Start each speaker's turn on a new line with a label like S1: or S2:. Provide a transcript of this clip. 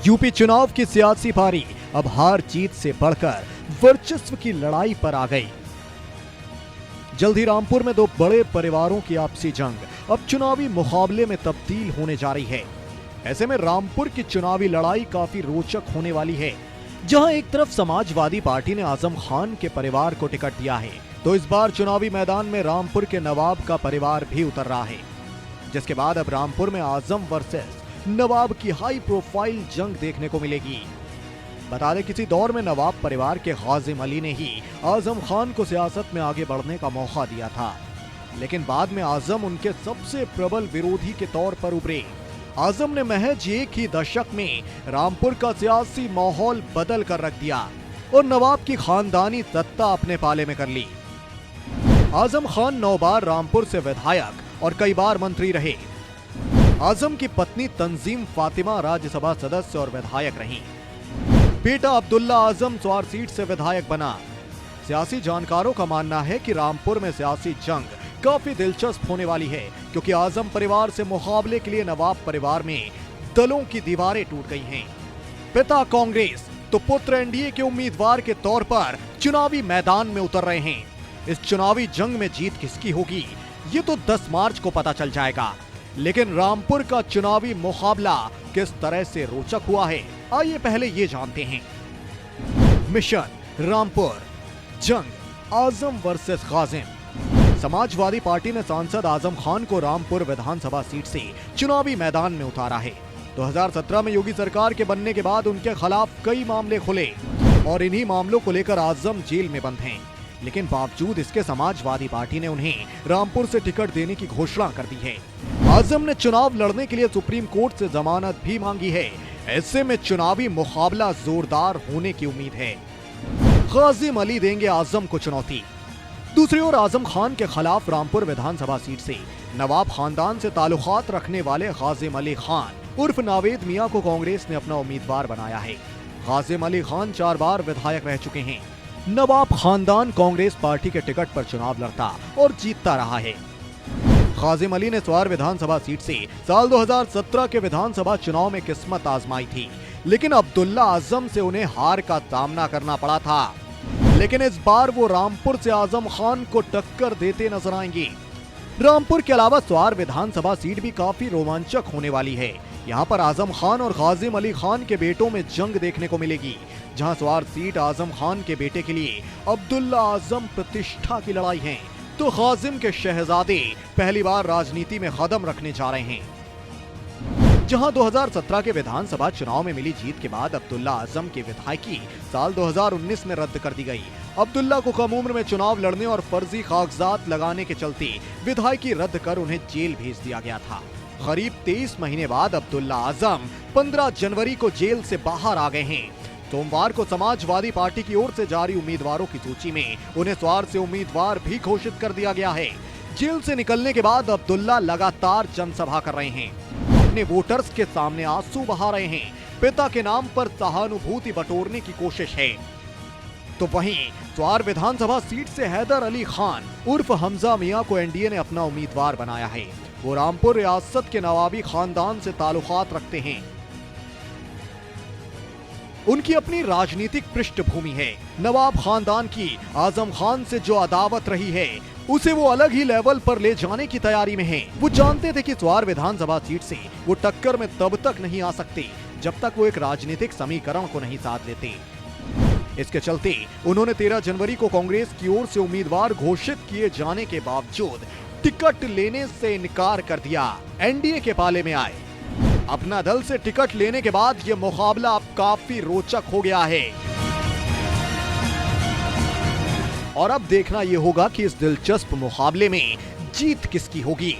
S1: UP चुनाव की सियासी पारी अब हार जीत से बढ़कर वर्चस्व की लड़ाई पर आ गई। जल्द ही रामपुर में दो बड़े परिवारों की आपसी जंग अब चुनावी मुकाबले में तब्दील होने जा रही है। ऐसे में रामपुर की चुनावी लड़ाई काफी रोचक होने वाली है, जहां एक तरफ समाजवादी पार्टी ने आजम खान के परिवार को टिकट दिया है, तो इस बार चुनावी मैदान में रामपुर के नवाब का परिवार भी उतर रहा है, जिसके बाद अब रामपुर में आजम वर्सेस नवाब की हाई प्रोफाइल जंग देखने को मिलेगी। बता दें, किसी दौर में नवाब परिवार के गाजिम अली ने ही आजम खान को सियासत में आगे बढ़ने का मौका दिया था, लेकिन बाद में आजम उनके सबसे प्रबल विरोधी के तौर पर उभरे। आजम ने महज एक ही दशक में रामपुर का सियासी माहौल बदल कर रख दिया और नवाब की खानदानी सत्ता अपने पाले में कर ली। आजम खान 9 बार रामपुर से विधायक और कई बार मंत्री रहे। आजम की पत्नी तंजीम फातिमा राज्यसभा सदस्य और विधायक रहीं। बेटा अब्दुल्ला आजम स्वार सीट से विधायक बना। सियासी जानकारों का मानना है कि रामपुर में सियासी जंग काफी दिलचस्प होने वाली है, क्योंकि आजम परिवार से मुकाबले के लिए नवाब परिवार में दलों की दीवारें टूट गई हैं। पिता कांग्रेस तो पुत्र एनडीए के उम्मीदवार के तौर पर चुनावी मैदान में उतर रहे हैं। इस चुनावी जंग में जीत किसकी होगी, ये तो 10 मार्च को पता चल जाएगा। लेकिन रामपुर का चुनावी मुकाबला किस तरह से रोचक हुआ है, आइए पहले ये जानते हैं। मिशन रामपुर, जंग आजम वर्सेस गाजिम। समाजवादी पार्टी ने सांसद आजम खान को रामपुर विधानसभा सीट से चुनावी मैदान में उतारा है। 2017 में योगी सरकार के बनने के बाद उनके खिलाफ कई मामले खुले और इन्हीं मामलों को लेकर आजम जेल में बंद हैं। लेकिन बावजूद इसके समाजवादी पार्टी ने उन्हें रामपुर से टिकट देने की घोषणा कर दी है। आजम ने चुनाव लड़ने के लिए सुप्रीम कोर्ट से जमानत भी मांगी है। ऐसे में चुनावी मुकाबला जोरदार होने की उम्मीद है। गाजिम अली देंगे आजम को चुनौती। दूसरी ओर आजम खान के खिलाफ रामपुर विधानसभा सीट से नवाब खानदान से ताल्लुकात रखने वाले गाजिम अली खान उर्फ नावेद मियां को कांग्रेस ने अपना उम्मीदवार बनाया है। गाजिम अली खान 4 बार विधायक रह चुके हैं। नवाब खानदान कांग्रेस पार्टी के टिकट पर चुनाव लड़ता और जीतता रहा है। गाजिम अली ने स्वार विधानसभा सीट से साल 2017 के विधानसभा चुनाव में किस्मत आजमाई थी, लेकिन अब्दुल्ला आजम से उन्हें हार का सामना करना पड़ा था। लेकिन इस बार वो रामपुर से आजम खान को टक्कर देते नजर आएंगे। रामपुर के अलावा स्वार विधानसभा सीट भी काफी रोमांचक होने वाली है। यहाँ पर आजम खान और गाजिम अली खान के बेटों में जंग देखने को मिलेगी, जहां स्वार सीट आजम खान के बेटे के लिए अब्दुल्ला आजम प्रतिष्ठा की लड़ाई है, तो गाजिम के शहजादे पहली बार राजनीति में कदम रखने जा रहे हैं। जहां 2017 के विधानसभा चुनाव में मिली जीत के बाद अब्दुल्ला आजम की विधायकी साल 2019 में रद्द कर दी गई। अब्दुल्ला को कम उम्र में चुनाव लड़ने और फर्जी कागजात लगाने के चलते विधायकी रद्द कर उन्हें जेल भेज दिया गया था। करीब 23 महीने बाद अब्दुल्ला आजम 15 जनवरी को जेल से बाहर आ गए हैं। सोमवार को समाजवादी पार्टी की ओर से जारी उम्मीदवारों की सूची में उन्हें स्वार से उम्मीदवार भी घोषित कर दिया गया है। जेल से निकलने के बाद अब्दुल्ला लगातार जनसभा कर रहे हैं, अपने वोटर्स के सामने आंसू बहा रहे हैं। पिता के नाम पर सहानुभूति बटोरने की कोशिश है। तो वहीं स्वार विधानसभा सीट से हैदर अली खान उर्फ हमजा मियां को एनडीए ने अपना उम्मीदवार बनाया है। वो रामपुर रियासत के नवाबी खानदान से ताल्लुकात रखते हैं। उनकी अपनी राजनीतिक पृष्ठभूमि है। नवाब खानदान की आजम खान से जो अदावत रही है, उसे वो अलग ही लेवल पर ले जाने की तैयारी में हैं। वो जानते थे कि स्वार विधानसभा सीट से वो टक्कर में तब तक नहीं आ सकते जब तक वो एक राजनीतिक समीकरण को नहीं साध लेते। इसके चलते उन्होंने 13 जनवरी को कांग्रेस की ओर से उम्मीदवार घोषित किए जाने के बावजूद टिकट लेने से इनकार कर दिया। एनडीए के पाले में आए। अपना दल से टिकट लेने के बाद ये मुकाबला अब काफी रोचक हो गया है और अब देखना यह होगा कि इस दिलचस्प मुकाबले में जीत किसकी होगी।